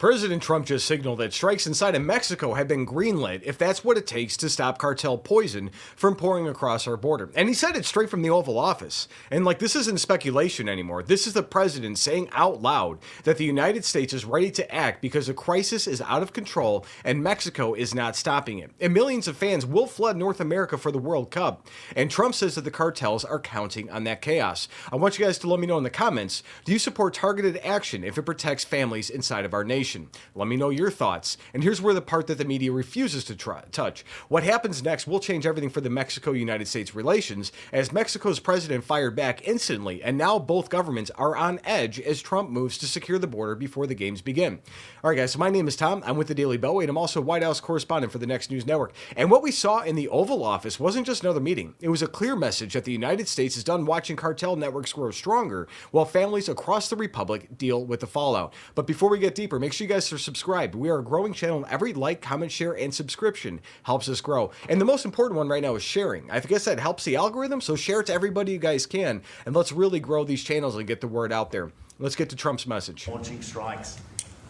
President Trump just signaled that strikes inside of Mexico have been greenlit if that's what it takes to stop cartel poison from pouring across our border. And he said it straight from the Oval Office. And this isn't speculation anymore. This is the president saying out loud that the United States is ready to act because the crisis is out of control and Mexico is not stopping it. And millions of fans will flood North America for the World Cup. And Trump says that the cartels are counting on that chaos. I want you guys to let me know in the comments, do you support targeted action if it protects families inside of our nation? Let me know your thoughts. And here's where the part that the media refuses to touch. What happens next will change everything for the Mexico-United States relations, as Mexico's president fired back instantly, and now both governments are on edge as Trump moves to secure the border before the games begin. All right, guys, so my name is Tom. I'm with the Daily Beltway, and I'm also White House correspondent for the Next News Network. And what we saw in the Oval Office wasn't just another meeting. It was a clear message that the United States is done watching cartel networks grow stronger while families across the republic deal with the fallout. But before we get deeper, make sure you guys are subscribed. We are a growing channel, and every like, comment, share, and subscription helps us grow. And the most important one right now is sharing. I guess that helps the algorithm, so share it to everybody you guys can, and let's really grow these channels and get the word out there. Let's get to Trump's message. Launching strikes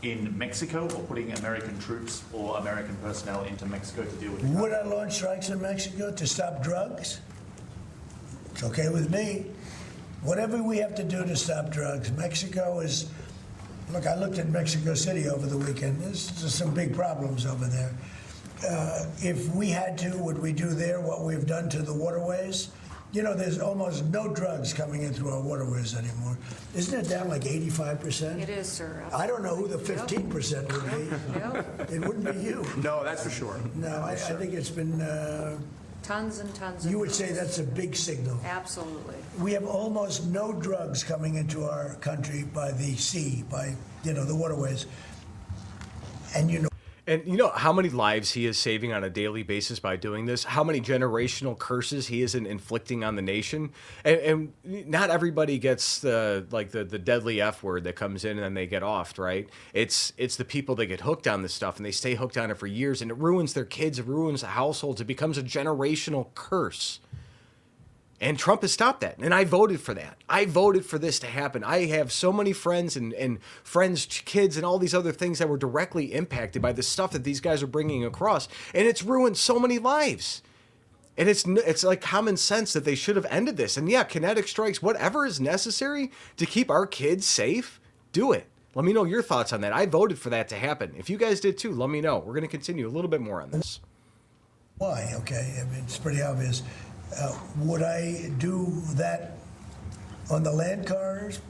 in Mexico or putting American troops or American personnel into Mexico to deal with it. Would I launch strikes in Mexico to stop drugs? It's okay with me. Whatever we have to do to stop drugs. Mexico is... Look, I looked at Mexico City over the weekend. There's some big problems over there. If we had to, would we do there what we've done to the waterways? You know, there's almost no drugs coming in through our waterways anymore. Isn't it down like 85%? It is, sir. I don't know who the 15% would be. Yep. It wouldn't be you. No, that's for sure. No, I think it's been... Tons and tons of you would drugs. say that's a big signal. Absolutely. We have almost no drugs coming into our country by the sea, by, the waterways. And And you know how many lives he is saving on a daily basis by doing this? How many generational curses he isn't inflicting on the nation? And not everybody gets the deadly F word that comes in and then they get offed, right? It's the people that get hooked on this stuff and they stay hooked on it for years, and it ruins their kids, it ruins the households, it becomes a generational curse. And Trump has stopped that. And I voted for that. I voted for this to happen. I have so many friends and friends' kids and all these other things that were directly impacted by the stuff that these guys are bringing across. And it's ruined so many lives. And it's like common sense that they should have ended this. And yeah, kinetic strikes, whatever is necessary to keep our kids safe, do it. Let me know your thoughts on that. I voted for that to happen. If you guys did too, let me know. We're going to continue a little bit more on this. why? Okay, I mean, it's pretty obvious. Would I do that on the land cars?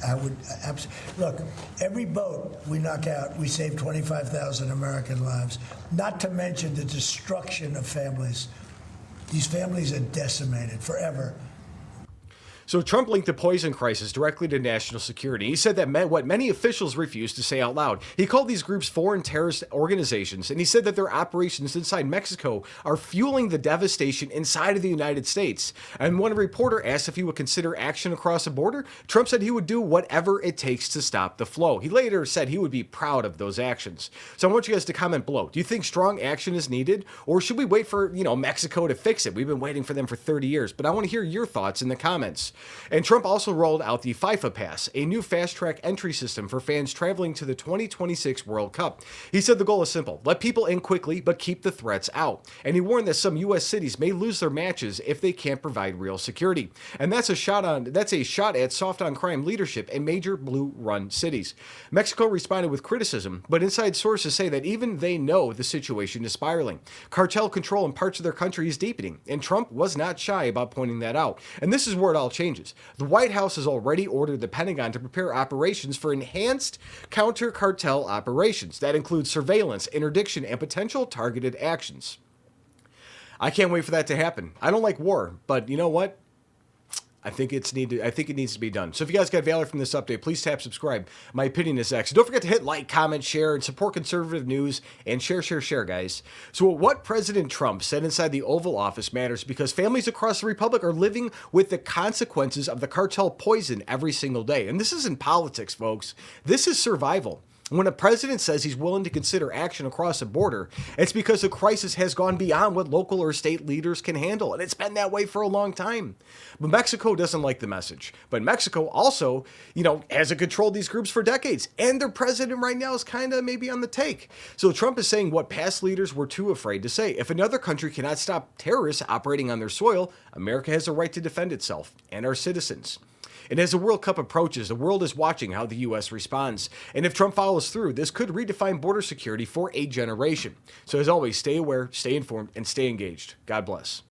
I would absolutely. Look, every boat we knock out, we save 25,000 American lives. Not to mention the destruction of families. These families are decimated forever. So Trump linked the poison crisis directly to national security. He said that what many officials refused to say out loud. He called these groups foreign terrorist organizations, and he said that their operations inside Mexico are fueling the devastation inside of the United States. And when a reporter asked if he would consider action across the border, Trump said he would do whatever it takes to stop the flow. He later said he would be proud of those actions. So I want you guys to comment below. Do you think strong action is needed, or should we wait for, Mexico to fix it? We've been waiting for them for 30 years, but I want to hear your thoughts in the comments. And Trump also rolled out the FIFA Pass, a new fast-track entry system for fans traveling to the 2026 World Cup. He said the goal is simple: let people in quickly, but keep the threats out. And he warned that some U.S. cities may lose their matches if they can't provide real security. And that's a shot at soft-on-crime leadership in major blue-run cities. Mexico responded with criticism, but inside sources say that even they know the situation is spiraling. Cartel control in parts of their country is deepening, and Trump was not shy about pointing that out. And this is where it all changes. The White House has already ordered the Pentagon to prepare operations for enhanced counter-cartel operations. That includes surveillance, interdiction, and potential targeted actions. I can't wait for that to happen. I don't like war, but you know what? I think it needs to be done. So if you guys got value from this update, please tap subscribe. My opinion is X. Don't forget to hit like, comment, share, and support conservative news, and share, guys. So what President Trump said inside the Oval Office matters because families across the Republic are living with the consequences of the cartel poison every single day. And this isn't politics, folks. This is survival. When a president says he's willing to consider action across the border, it's because the crisis has gone beyond what local or state leaders can handle, and it's been that way for a long time. But Mexico doesn't like the message. But Mexico also, hasn't controlled these groups for decades, and their president right now is kind of maybe on the take. So Trump is saying what past leaders were too afraid to say. If another country cannot stop terrorists operating on their soil, America has a right to defend itself and our citizens. And as the World Cup approaches, the world is watching how the U.S. responds. And if Trump follows through, this could redefine border security for a generation. So as always, stay aware, stay informed, and stay engaged. God bless.